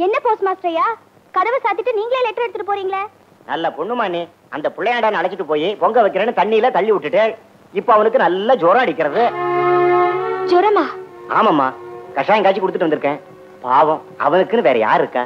என்ன போஸ்ட் மாஸ்டரையா கதவை சாத்திட்டு நீங்களே லெட்டர் எடுத்துட்டு போறீங்களே? நல்ல பொண்ணுமா நீ. அந்த பிள்ளையாண்டான அழைச்சிட்டு போய் பொங்க வைக்கிறேன்னு தண்ணியில தள்ளி விட்டுட்டு இப்ப அவனுக்கு நல்ல ஜுரம் அடிக்கிறது. ஜுரமா? ஆமாம்மா, கஷாயம் காய்ச்சி கொடுத்துட்டு வந்திருக்கேன். பாவம், அவனுக்குன்னு வேற யாரு இருக்கா?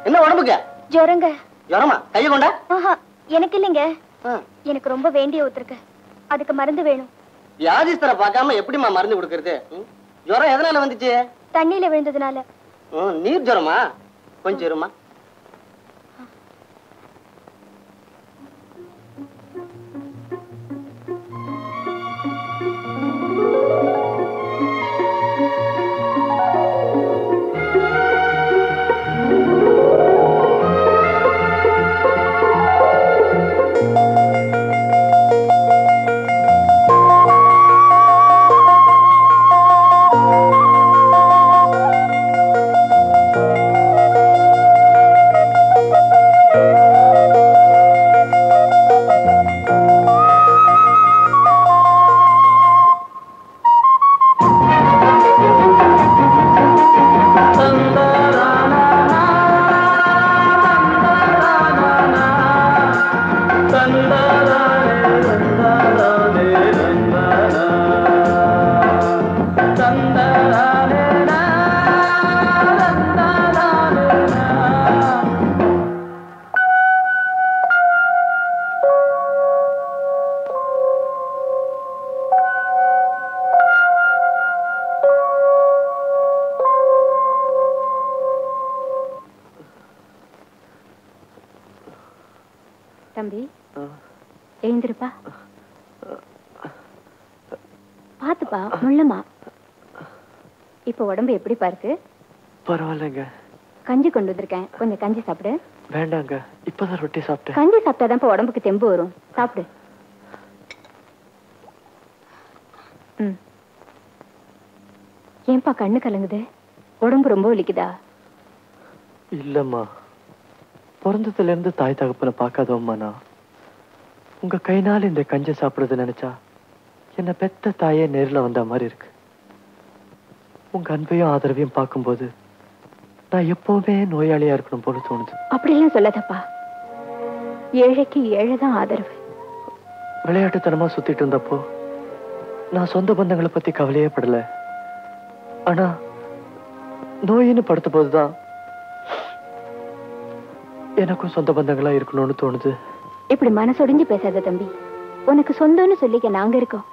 என்ன உடம்புக்கு? ஜுரங்க. ஜுரமா? கைய கொண்டா? எனக்கு இல்லைங்க, எனக்கு ரொம்ப வேண்டிய ஒருத்தருக்கு. அதுக்கு மருந்து வேணும். வியாதிஸ்தரை பார்க்காம எப்படிமா மருந்து கொடுக்கறது? ஜுரம் எதனால வந்துச்சு? தண்ணியில விழுந்ததுனால. நீர் ஜுரமா? கொஞ்சம் இருமா. தம்பி, எழுந்திருப்பா. பாத்துப்பா, முள்ளமா. இப்ப உடம்பு எப்படி பாருக்கு? பரவாயில்லைங்க. கஞ்சி கொண்டு வந்திருக்கேன், கொஞ்சம் கஞ்சி சாப்பிடு. வேண்டாங்க, இப்பதான் ரொட்டி சாப்பிட்டேன். கஞ்சி சாப்பிட்டாதான் உடம்புக்கு தெம்பு வரும். சாப்பிடு. ஏன்பா கண்ணு கலங்குது? உடம்பு ரொம்ப வலிக்குதா? இல்லம்மா, பிறந்ததுல இருந்து தாய் தகப்பனை பார்க்காதவம்மா நான். உங்க கைனால இந்த கஞ்சை சாப்பிடுறது நினைச்சா என்ன பெத்த தாயே நேர்ல வந்த மாதிரி இருக்கு. உங்க அன்பையும் ஆதரவையும் பார்க்கும்போது நான் எப்பவுமே நோயாளியா இருக்கணும் போல தோணுது. அப்படிலாம் சொல்லாதப்பா. ஏழைக்கு ஏழைதான் ஆதரவு. விளையாட்டுத்தனமா சுத்திட்டு இருந்தப்போ நான் சொந்த பந்தங்களை பத்தி கவலையே படல. ஆனா நோயின்னு படுத்த போதுதான் எனக்கும் சொந்த பந்தங்களா இருக்கணும்னு தோணுது. இப்படி மனசொடிஞ்சு பேசாத தம்பி. உனக்கு சொந்தம்னு சொல்லிக்க நாங்க இருக்கோம்.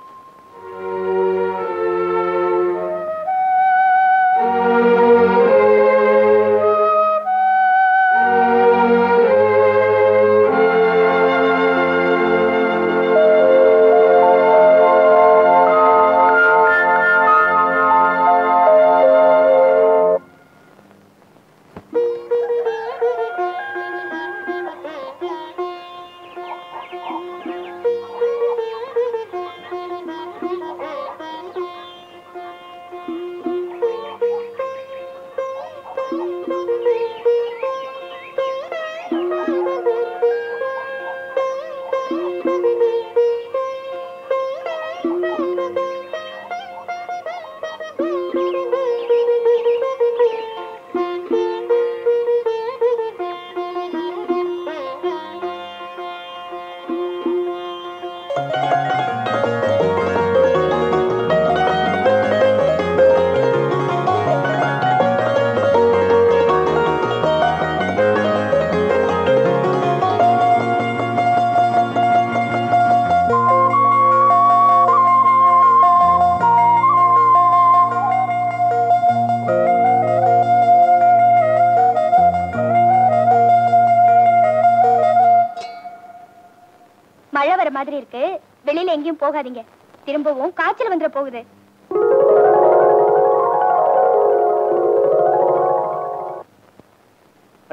மாதிரி இருக்கு. வெளியில எங்கேயும் போகாதீங்க. திரும்பவும் காய்ச்சல் வந்துட போகுது.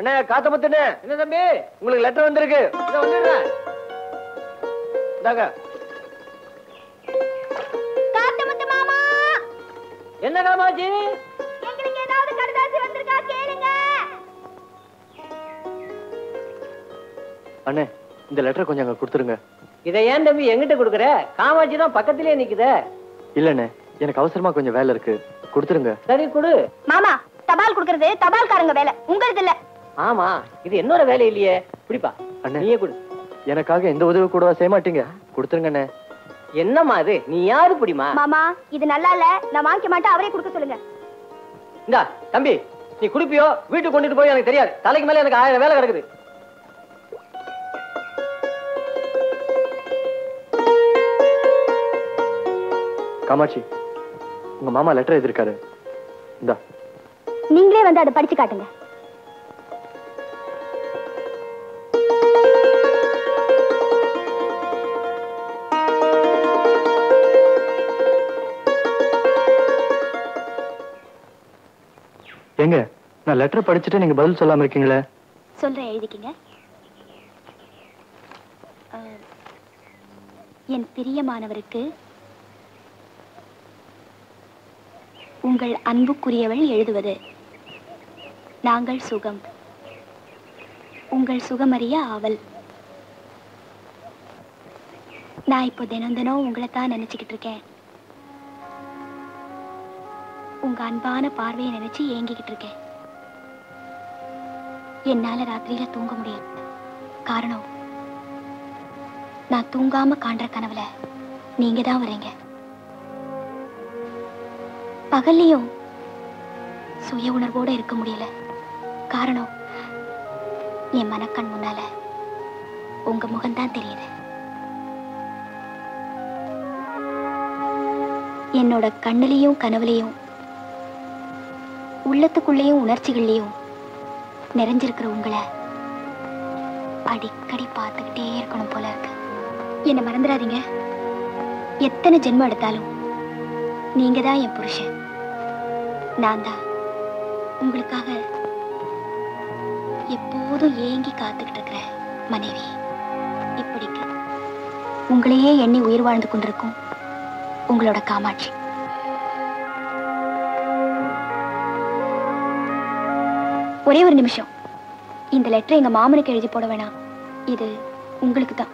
அண்ணே காத்தமுத்துண்ணே. என்ன தம்பி? உங்களுக்கு லெட்டர் வந்திருக்கு. இத வந்துடுறேன். இந்தாங்க. காத்தமுத்து மாமா, என்ன காமாட்சி? எங்களுக்கு ஏதாவது கடிதாசி வந்திருக்கா கேளுங்க. அண்ணே இந்த லெட்டர் கொஞ்சம் அங்க கொடுத்துருங்க. இதை ஏன் தம்பி எங்கிட்ட கொடுக்குற? காமாட்சி தான் பக்கத்திலே நிக்குதே. இல்லண்ணே எனக்கு அவசரமா கொஞ்சம் வேலை இருக்கு, கொடுத்துருங்க. சரி கொடு. மாமா, தபால் குடுக்கறது தபால்காரங்க வேலை, உங்களது இல்ல. ஆமா, இது என்னோட வேலை இல்லையே. பிடிப்பா அண்ணே. நீயே கொடு. எனக்காக எந்த உதவி கூடவா செய்ய மாட்டீங்க? கொடுத்துருங்க அண்ணே. என்னம்மா இது? நீ யாரு பிடிமா? மாமா இது நல்லா இல்ல, நான் வாங்கிக்க மாட்டேன், அவரே கொடுக்க சொல்லுங்க. இந்தா தம்பி, நீ குடிப்பியோ வீட்டுக்கு கொண்டுட்டு போய் எனக்கு தெரியாது. தலைக்கு மேல எனக்கு 1000 வேலை கிடக்குது. காமாட்சி, உங்க மாமா லெட்டர் எழுதிருக்காரு. இந்தா. நீங்களே வந்து அதை படிச்சு காட்டுங்க. எங்க நான் லெட்டர் படிச்சுட்டு நீங்க பதில் சொல்லாம இருக்கீங்களே? சொல்றேன், எழுதிக்கிங்க. என் பிரியமானவருக்கு உங்கள் அன்புக்குரியவள் எழுதுவது. நாங்கள் சுகம், உங்கள் சுகமறிய ஆவல். நான் இப்போ தினம் தினம் உங்களை தான் நினைச்சுக்கிட்டு இருக்கேன். உங்க அன்பான பார்வையை நினைச்சு ஏங்கிக்கிட்டு இருக்கேன். என்னால ராத்திரியில தூங்க முடியாது. காரணம், நான் தூங்காம காண்ற கனவுல நீங்க தான் வரீங்க. பகல்லையும் சுய உணர்வோட இருக்க முடியல. காரணம், என் மனக்கண் முன்னால உங்க முகம்தான் தெரியுது. என்னோட கண்ணுலயும் கனவுலையும் உள்ளத்துக்குள்ளேயும் உணர்ச்சிகள்லையும் நிறைஞ்சிருக்கிற உங்களை அடிக்கடி பார்த்துக்கிட்டே இருக்கணும் போல இருக்கு. என்னை மறந்துடாதீங்க. எத்தனை ஜென்மம் எடுத்தாலும் நீங்க தான் என் புருஷன். நான் தான் உங்களுக்காக எப்போதும் ஏங்கி காத்துக்கிட்டு இருக்கிற மனைவி. இப்படிக்கு உங்களையே எண்ணி உயிர் வாழ்ந்து கொண்டிருக்கும் உங்களோட காமாட்சி. ஒரே ஒரு நிமிஷம், இந்த லெட்டரை எங்க மாமனுக்கு எழுதி போட வேணாம். இது உங்களுக்கு தான்.